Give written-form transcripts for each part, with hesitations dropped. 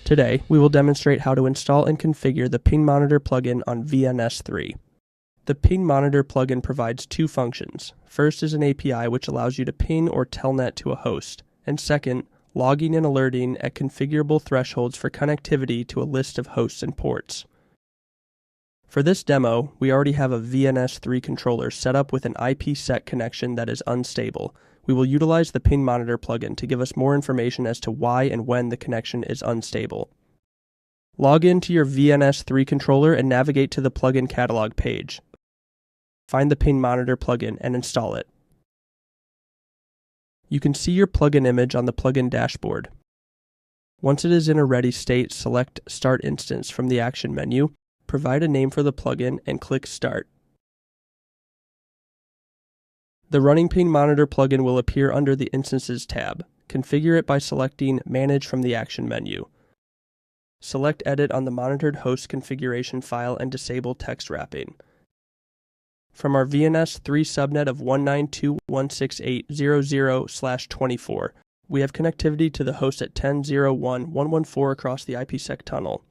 Today, we will demonstrate how to install and configure the Ping Monitor plugin on VNS3. The Ping Monitor plugin provides two functions. First is an API which allows you to ping or telnet to a host, and second, logging and alerting at configurable thresholds for connectivity to a list of hosts and ports. For this demo, we already have a VNS3 controller set up with an IPsec connection that is unstable. We will utilize the Ping Monitor plugin to give us more information as to why and when the connection is unstable. Log into your VNS3 controller and navigate to the plugin catalog page. Find the Ping Monitor plugin and install it. You can see your plugin image on the plugin dashboard. Once it is in a ready state, select Start Instance from the Action menu, provide a name for the plugin, and click Start. The running Ping Monitor plugin will appear under the Instances tab. Configure it by selecting Manage from the Action menu. Select Edit on the monitored host configuration file and disable text wrapping. From our VNS3 subnet of 192.168.0.0/24, we have connectivity to the host at 10.0.1.114 across the IPsec tunnel.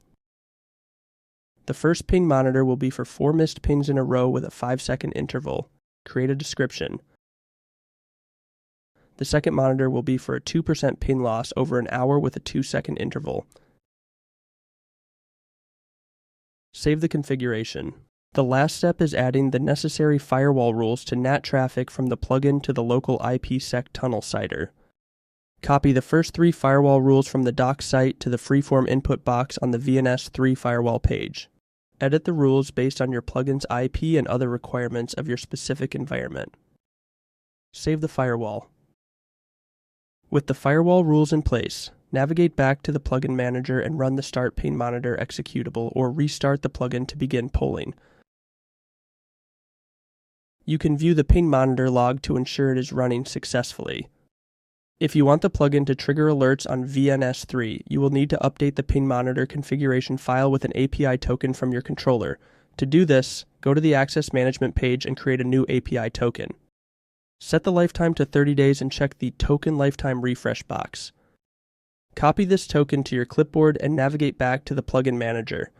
The first Ping Monitor will be for 4 missed pings in a row with a 5-second interval. Create a description. The second monitor will be for a 2% ping loss over an hour with a 2-second interval. Save the configuration. The last step is adding the necessary firewall rules to NAT traffic from the plugin to the local IPsec tunnel CIDR. Copy the first 3 firewall rules from the doc site to the freeform input box on the VNS3 firewall page. Edit the rules based on your plugin's IP and other requirements of your specific environment. Save the firewall. With the firewall rules in place, navigate back to the plugin manager and run the Start Ping Monitor executable or restart the plugin to begin polling. You can view the Ping Monitor log to ensure it is running successfully. If you want the plugin to trigger alerts on VNS3, you will need to update the Ping Monitor configuration file with an API token from your controller. To do this, go to the Access Management page and create a new API token. Set the lifetime to 30 days and check the Token Lifetime Refresh box. Copy this token to your clipboard and navigate back to the plugin manager.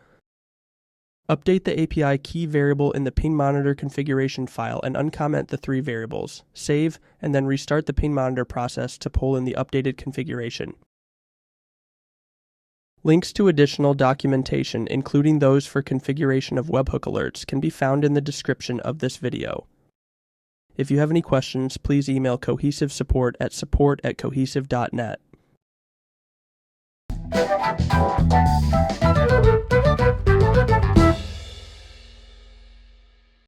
Update the API key variable in the Ping Monitor configuration file and uncomment the 3 variables. Save, and then restart the Ping Monitor process to pull in the updated configuration. Links to additional documentation, including those for configuration of webhook alerts, can be found in the description of this video. If you have any questions, please email cohesive support@cohesive.net.